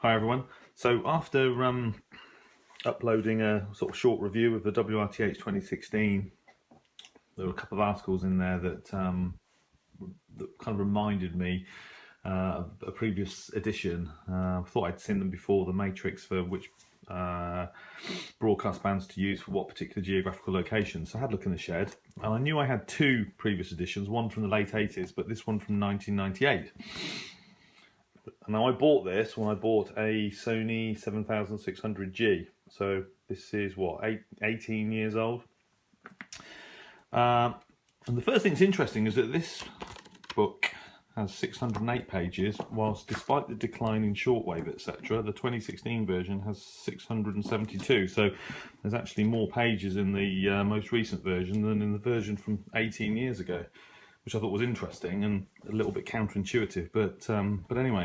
Hi everyone. So after uploading a sort of short review of the WRTH 2016, there were a couple of articles in there that kind of reminded me of a previous edition. I thought I'd seen them before, the matrix for which broadcast bands to use for what particular geographical location. So I had a look in the shed, and I knew I had two previous editions, one from the late 80s, but this one from 1998. Now I bought this when I bought a Sony 7600G, so this is what, 18 years old. And the first thing that's interesting is that this book has 608 pages, whilst despite the decline in shortwave, etc., the 2016 version has 672. So there's actually more pages in the most recent version than in the version from 18 years ago, which I thought was interesting and a little bit counterintuitive. But anyway,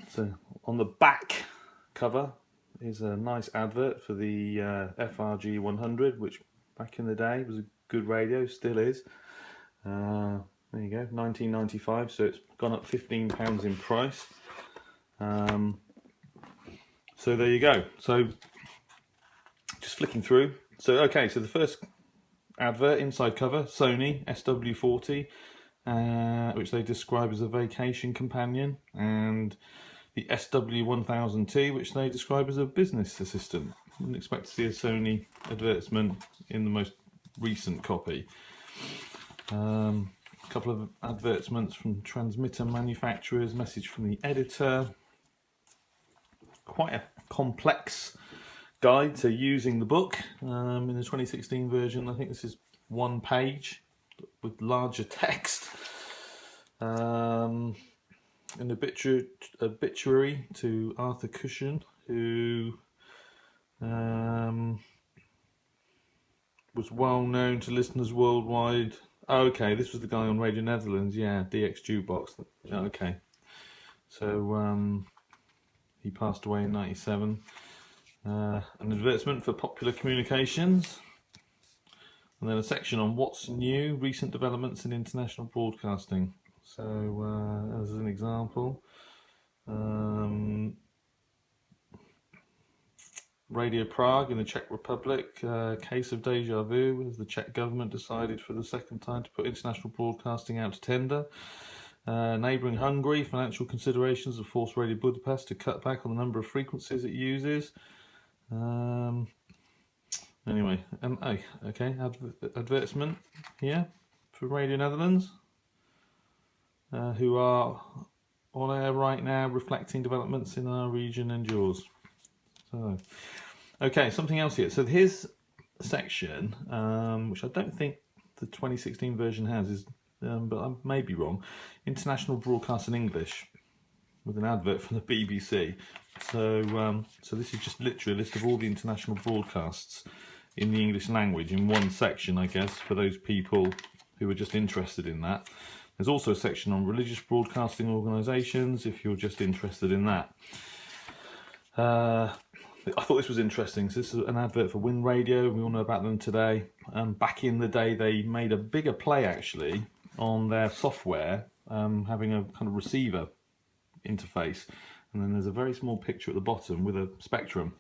so on the back cover is a nice advert for the FRG 100, which back in the day was a good radio, still is. There you go, 1995, so it's gone up £15 in price. So there you go. So just flicking through. So okay, so the first advert, inside cover, Sony SW40, which they describe as a vacation companion, and the SW1000T, which they describe as a business assistant. Wouldn't expect to see a Sony advertisement in the most recent copy. A couple of advertisements from transmitter manufacturers, message from the editor. Quite a complex guide to using the book. In the 2016 version, I think this is one page with larger text. An obituary to Arthur Cushion, who was well known to listeners worldwide. Oh, okay, this was the guy on Radio Netherlands, yeah, DX Jukebox. Okay, so he passed away in '97. An advertisement for Popular Communications, and then a section on what's new, recent developments in international broadcasting. So as an example, Radio Prague in the Czech Republic, case of deja vu as the Czech government decided for the second time to put international broadcasting out to tender. Neighbouring Hungary, financial considerations have forced Radio Budapest to cut back on the number of frequencies it uses. Anyway, okay, advertisement here for Radio Netherlands, who are on air right now, reflecting developments in our region and yours. So, okay, something else here. So here's a section which I don't think the 2016 version has, but I may be wrong. International broadcast in English, with an advert from the BBC. So, so this is just literally a list of all the international broadcasts in the English language in one section, I guess, for those people who are just interested in that. There's also a section on religious broadcasting organisations, if you're just interested in that. I thought this was interesting. So this is an advert for Win Radio. We all know about them today. Back in the day, they made a bigger play, actually, on their software, having a kind of receiver interface. And then there's a very small picture at the bottom with a spectrum.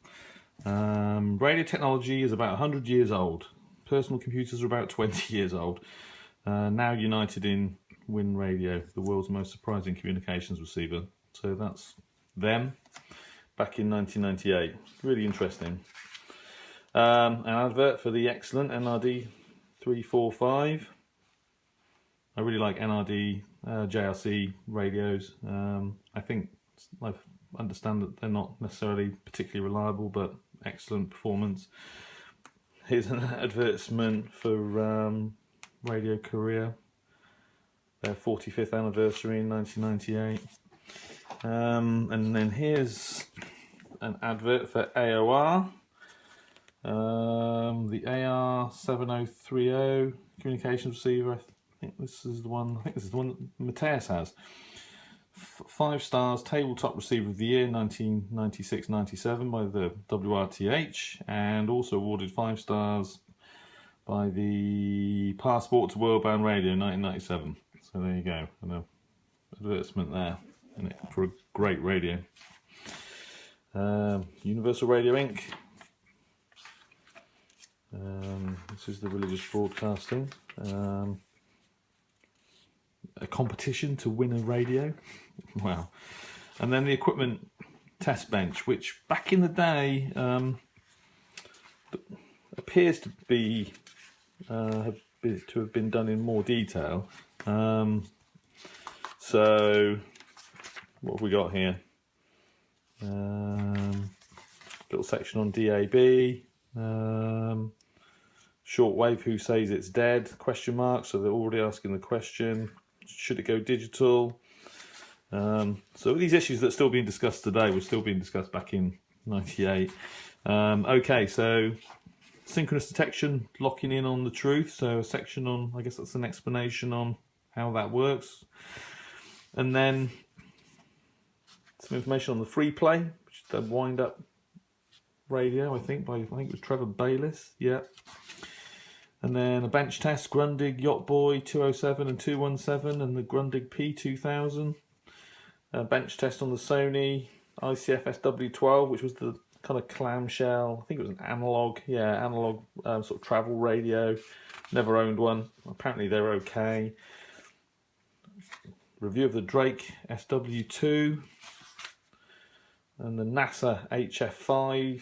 Radio technology is about 100 years old. Personal computers are about 20 years old. Now united in Win Radio, the world's most surprising communications receiver. So that's them back in 1998. Really interesting. An advert for the excellent NRD 345. I really like NRD JRC radios. I think I understand that they're not necessarily particularly reliable, but excellent performance. Here's an advertisement for Radio Korea, their 45th anniversary in 1998. And then here's an advert for AOR, the AR7030 communications receiver. I think this is the one that Mateus has. 5 stars, tabletop receiver of the year 1996-97 by the WRTH, and also awarded 5 stars by the Passport to Worldbound Radio 1997. So there you go, an advertisement there for a great radio. Universal Radio Inc. This is the religious broadcasting. A competition to win a radio. Wow. And then the equipment test bench, which back in the day appears to be to have been done in more detail. So what have we got here? Little section on DAB. Shortwave, who says it's dead? Question mark. So they're already asking the question: should it go digital? So these issues that are still being discussed today were still being discussed back in '98. Okay, so synchronous detection, locking in on the truth. So a section on, I guess that's an explanation on how that works, and then some information on the free play, which is the wind-up radio, I think it was Trevor Bayliss, yeah. And then a bench test, Grundig Yacht Boy 207 and 217, and the Grundig P2000. A bench test on the Sony ICF SW12, which was the kind of clamshell, I think it was an analog sort of travel radio. Never owned one. Apparently they're okay. Review of the Drake SW2. And the NASA HF3,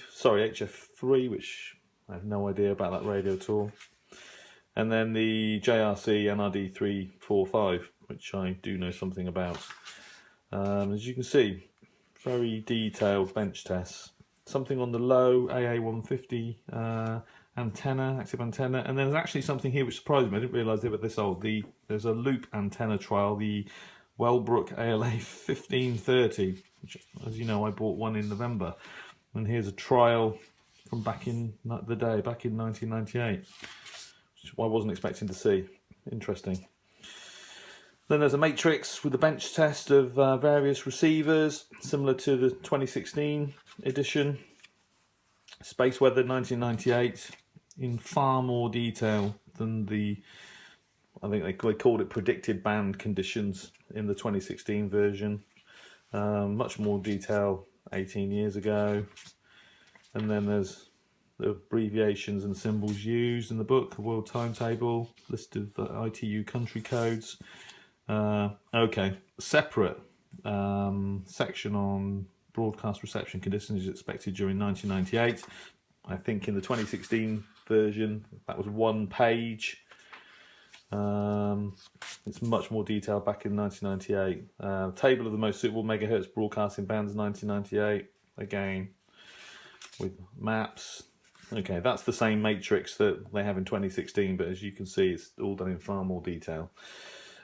which I have no idea about that radio at all. And then the JRC NRD 345, which I do know something about. As you can see, very detailed bench tests. Something on the low AA150 antenna, active antenna. And then there's actually something here which surprised me. I didn't realise they were this old. There's a loop antenna trial, the Wellbrook ALA 1530. Which, as you know, I bought one in November, and here's a trial from back in 1998, which I wasn't expecting to see. Interesting. Then there's a matrix with a bench test of various receivers, similar to the 2016 edition. Space Weather 1998, in far more detail than I think they called it predicted band conditions in the 2016 version. Much more detail 18 years ago. And then there's the abbreviations and symbols used in the book, a world timetable, list of ITU country codes. Okay, separate section on broadcast reception conditions expected during 1998. I think in the 2016 version that was 1 page. It's much more detailed back in 1998. Table of the most suitable megahertz broadcasting bands 1998, again with maps. Okay, that's the same matrix that they have in 2016, but as you can see, it's all done in far more detail.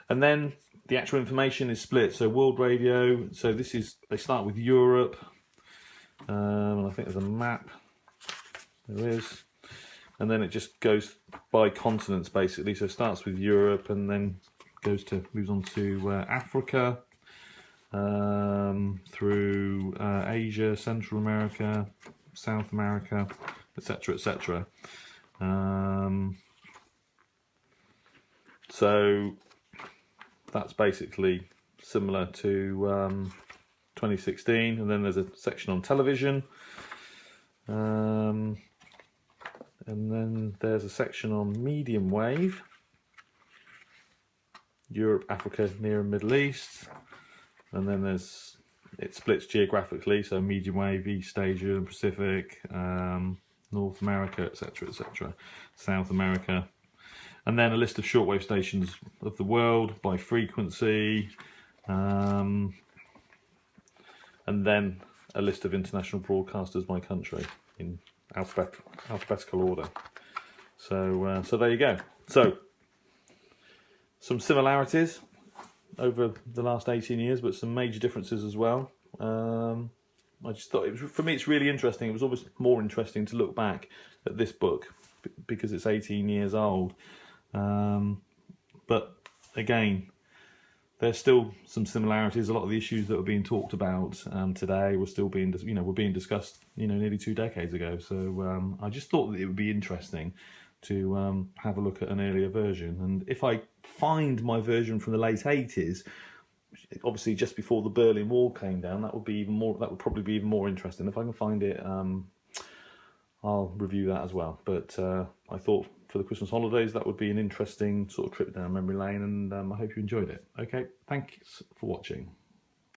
And then the actual information is split. So world radio, so they start with Europe, and I think there's a map. There is. And then it just goes by continents, basically. So it starts with Europe and then moves on to Africa, through Asia, Central America, South America, etc., etc. So that's basically similar to 2016. And then there's a section on television. And then there's a section on medium wave, Europe, Africa, Near and Middle East. And then it splits geographically, so medium wave, East Asia and Pacific, North America, etc., etc., South America. And then a list of shortwave stations of the world by frequency. And then a list of international broadcasters by country in alphabetical order. So there you go. So some similarities over the last 18 years, but some major differences as well. I just thought, for me, it's really interesting. It was almost more interesting to look back at this book because it's 18 years old. But again, there's still some similarities. A lot of the issues that were being talked about today were still being, were being discussed, nearly 2 decades ago. So I just thought that it would be interesting to have a look at an earlier version. And if I find my version from the late 80s, obviously just before the Berlin Wall came down. That would be even more. That would probably be even more interesting. If I can find it, I'll review that as well. But I thought for the Christmas holidays that would be an interesting sort of trip down memory lane, and I hope you enjoyed it. Okay, thanks for watching.